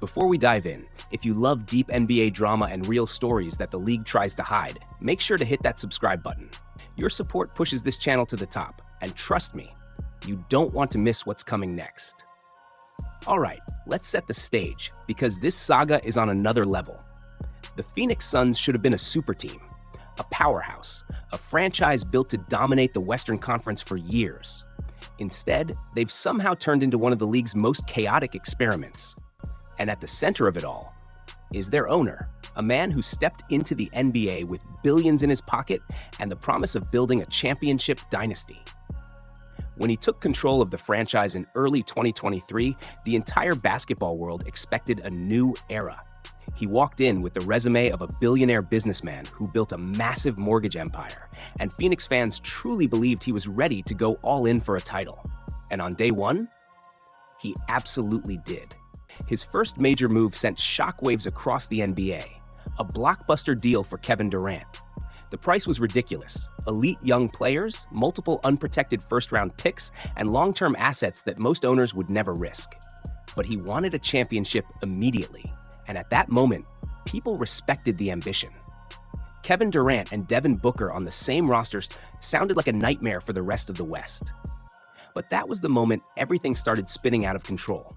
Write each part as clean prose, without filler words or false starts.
Before we dive in, if you love deep NBA drama and real stories that the league tries to hide, make sure to hit that subscribe button. Your support pushes this channel to the top, and trust me, you don't want to miss what's coming next. Alright, let's set the stage, because this saga is on another level. The Phoenix Suns should have been a super team, a powerhouse, a franchise built to dominate the Western Conference for years. Instead, they've somehow turned into one of the league's most chaotic experiments. And at the center of it all is their owner, a man who stepped into the NBA with billions in his pocket and the promise of building a championship dynasty. When he took control of the franchise in early 2023, the entire basketball world expected a new era. He walked in with the resume of a billionaire businessman who built a massive mortgage empire, and Phoenix fans truly believed he was ready to go all in for a title. And on day one, he absolutely did. His first major move sent shockwaves across the NBA, a blockbuster deal for Kevin Durant. The price was ridiculous: elite young players, multiple unprotected first-round picks, and long-term assets that most owners would never risk. But he wanted a championship immediately, and at that moment, people respected the ambition. Kevin Durant and Devin Booker on the same rosters sounded like a nightmare for the rest of the West. But that was the moment everything started spinning out of control.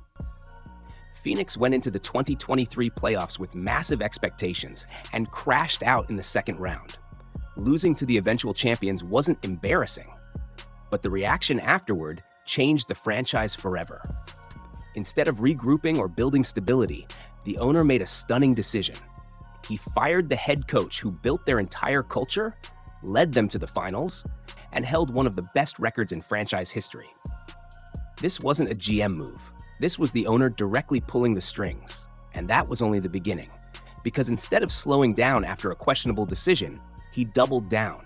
Phoenix went into the 2023 playoffs with massive expectations and crashed out in the second round. Losing to the eventual champions wasn't embarrassing, but the reaction afterward changed the franchise forever. Instead of regrouping or building stability, the owner made a stunning decision. He fired the head coach who built their entire culture, led them to the finals, and held one of the best records in franchise history. This wasn't a GM move. This was the owner directly pulling the strings. And that was only the beginning, because instead of slowing down after a questionable decision, he doubled down.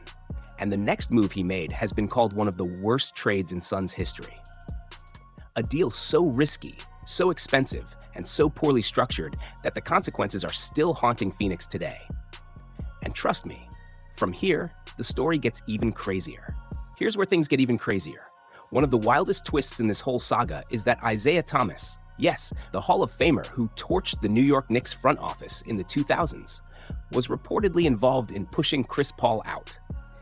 And the next move he made has been called one of the worst trades in Suns history. A deal so risky, so expensive, and so poorly structured that the consequences are still haunting Phoenix today. And trust me, from here, the story gets even crazier. Here's where things get even crazier. One of the wildest twists in this whole saga is that Isaiah Thomas, yes, the Hall of Famer who torched the New York Knicks front office in the 2000s, was reportedly involved in pushing Chris Paul out.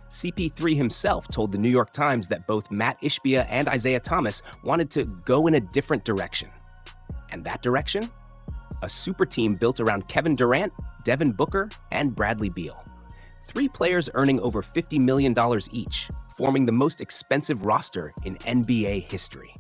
CP3 himself told the New York Times that both Matt Ishbia and Isaiah Thomas wanted to go in a different direction. And that direction? A super team built around Kevin Durant, Devin Booker, and Bradley Beal. 3 players earning over $50 million each, forming the most expensive roster in NBA history.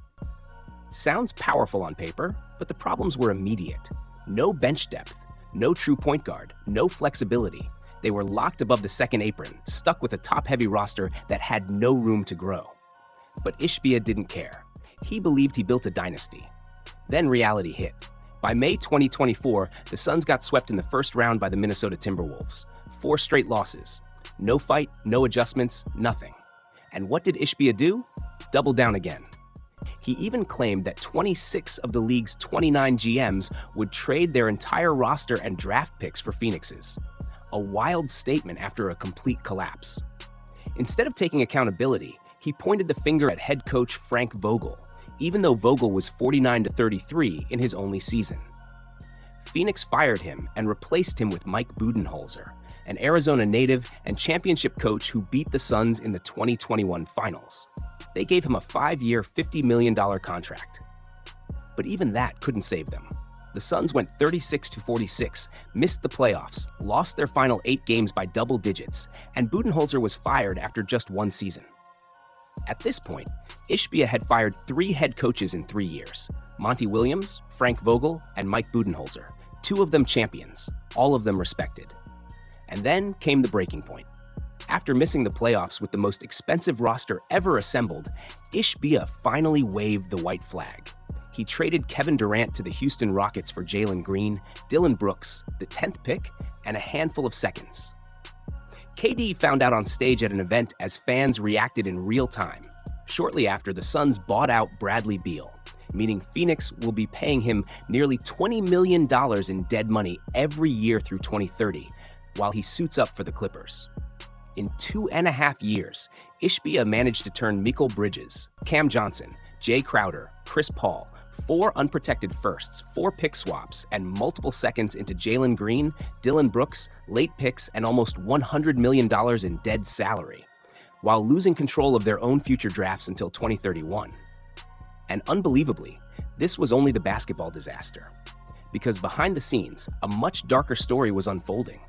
Sounds powerful on paper, but the problems were immediate. No bench depth, no true point guard, no flexibility. They were locked above the second apron, stuck with a top-heavy roster that had no room to grow. But Ishbia didn't care. He believed he built a dynasty. Then reality hit. By May 2024, the Suns got swept in the first round by the Minnesota Timberwolves. 4 straight losses. No fight, no adjustments, nothing. And what did Ishbia do? Double down again. He even claimed that 26 of the league's 29 GMs would trade their entire roster and draft picks for Phoenix's. A wild statement after a complete collapse. Instead of taking accountability, he pointed the finger at head coach Frank Vogel, even though Vogel was 49-33 in his only season. Phoenix fired him and replaced him with Mike Budenholzer, an Arizona native and championship coach who beat the Suns in the 2021 finals. They gave him a 5-year, $50 million contract. But even that couldn't save them. The Suns went 36-46, missed the playoffs, lost their final 8 games by double digits, and Budenholzer was fired after just 1 season. At this point, Ishbia had fired 3 head coaches in 3 years: Monty Williams, Frank Vogel, and Mike Budenholzer, 2 of them champions, all of them respected. And then came the breaking point. After missing the playoffs with the most expensive roster ever assembled, Ishbia finally waved the white flag. He traded Kevin Durant to the Houston Rockets for Jalen Green, Dillon Brooks, the 10th pick, and a handful of seconds. KD found out on stage at an event as fans reacted in real time. Shortly after, the Suns bought out Bradley Beal, meaning Phoenix will be paying him nearly $20 million in dead money every year through 2030, while he suits up for the Clippers. In 2.5 years, Ishbia managed to turn Mikal Bridges, Cam Johnson, Jay Crowder, Chris Paul, 4 unprotected firsts, 4 pick swaps, and multiple seconds into Jalen Green, Dylan Brooks, late picks, and almost $100 million in dead salary, while losing control of their own future drafts until 2031. And unbelievably, this was only the basketball disaster. Because behind the scenes, a much darker story was unfolding,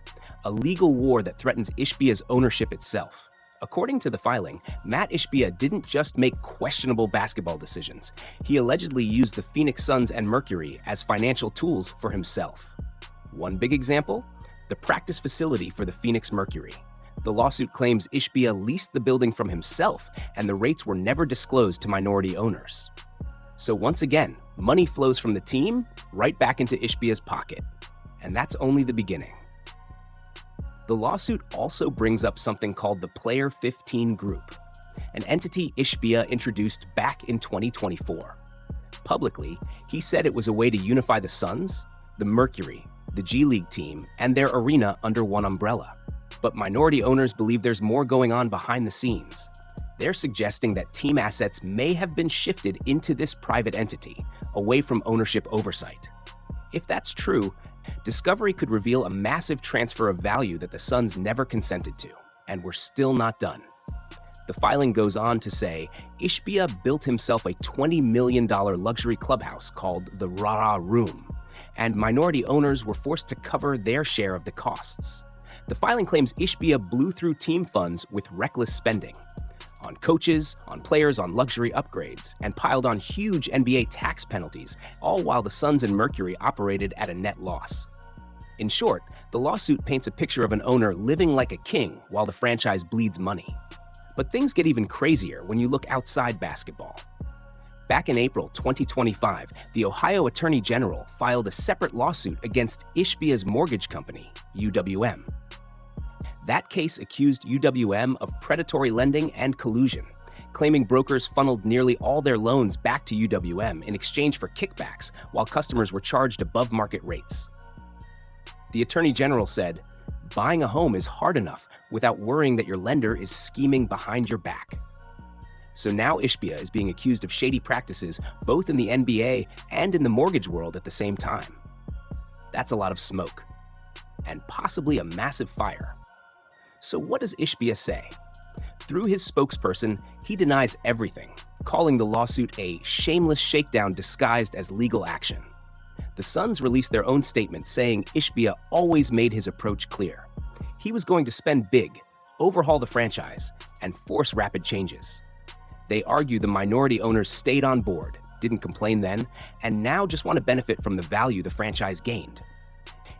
a legal war that threatens Ishbia's ownership itself. According to the filing, Matt Ishbia didn't just make questionable basketball decisions. He allegedly used the Phoenix Suns and Mercury as financial tools for himself. One big example? The practice facility for the Phoenix Mercury. The lawsuit claims Ishbia leased the building from himself, and the rates were never disclosed to minority owners. So once again, money flows from the team right back into Ishbia's pocket. And that's only the beginning. The lawsuit also brings up something called the Player 15 Group, an entity Ishbia introduced back in 2024. Publicly, he said it was a way to unify the Suns, the Mercury, the G League team, and their arena under one umbrella. But minority owners believe there's more going on behind the scenes. They're suggesting that team assets may have been shifted into this private entity, away from ownership oversight. If that's true, discovery could reveal a massive transfer of value that the Suns never consented to, and we're still not done. The filing goes on to say Ishbia built himself a $20 million luxury clubhouse called the Rara Room, and minority owners were forced to cover their share of the costs. The filing claims Ishbia blew through team funds with reckless spending on coaches, on players, on luxury upgrades, and piled on huge NBA tax penalties, all while the Suns and Mercury operated at a net loss. In short, the lawsuit paints a picture of an owner living like a king while the franchise bleeds money. But things get even crazier when you look outside basketball. Back in April 2025, the Ohio Attorney General filed a separate lawsuit against Ishbia's mortgage company, UWM. That case accused UWM of predatory lending and collusion, claiming brokers funneled nearly all their loans back to UWM in exchange for kickbacks while customers were charged above market rates. The Attorney General said, "Buying a home is hard enough without worrying that your lender is scheming behind your back." So now Ishbia is being accused of shady practices both in the NBA and in the mortgage world at the same time. That's a lot of smoke, and possibly a massive fire. So what does Ishbia say? Through his spokesperson, he denies everything, calling the lawsuit a shameless shakedown disguised as legal action. The Suns released their own statement saying Ishbia always made his approach clear. He was going to spend big, overhaul the franchise, and force rapid changes. They argue the minority owners stayed on board, didn't complain then, and now just want to benefit from the value the franchise gained.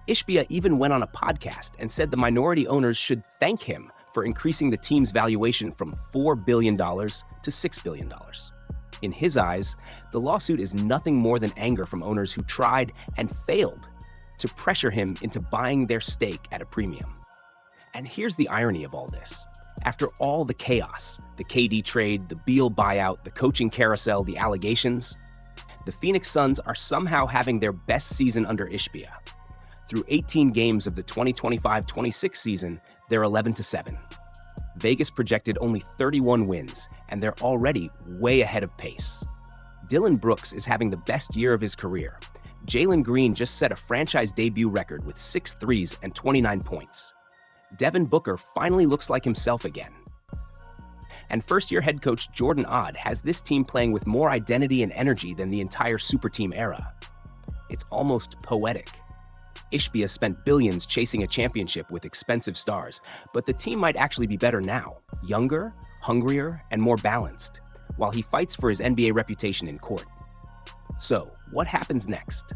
Ishbia even went on a podcast and said the minority owners should thank him for increasing the team's valuation from $4 billion to $6 billion. In his eyes, the lawsuit is nothing more than anger from owners who tried and failed to pressure him into buying their stake at a premium. And here's the irony of all this. After all the chaos, the KD trade, the Beal buyout, the coaching carousel, the allegations, the Phoenix Suns are somehow having their best season under Ishbia. Through 18 games of the 2025-26 season, they're 11-7. Vegas projected only 31 wins, and they're already way ahead of pace. Dylan Brooks is having the best year of his career. Jalen Green just set a franchise debut record with 6 threes and 29 points. Devin Booker finally looks like himself again. And first-year head coach Jordan Odd has this team playing with more identity and energy than the entire super team era. It's almost poetic. Ishbia spent billions chasing a championship with expensive stars, but the team might actually be better now, younger, hungrier, and more balanced, while he fights for his NBA reputation in court. So, what happens next?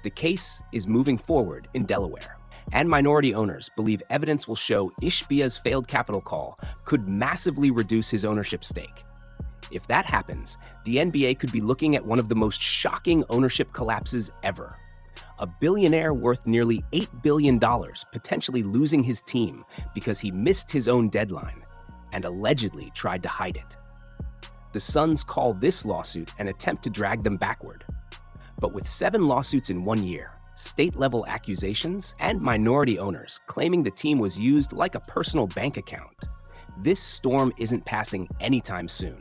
The case is moving forward in Delaware, and minority owners believe evidence will show Ishbia's failed capital call could massively reduce his ownership stake. If that happens, the NBA could be looking at one of the most shocking ownership collapses ever. A billionaire worth nearly $8 billion potentially losing his team because he missed his own deadline and allegedly tried to hide it. The Suns call this lawsuit an attempt to drag them backward. But with 7 lawsuits in 1 year, state-level accusations, and minority owners claiming the team was used like a personal bank account, this storm isn't passing anytime soon.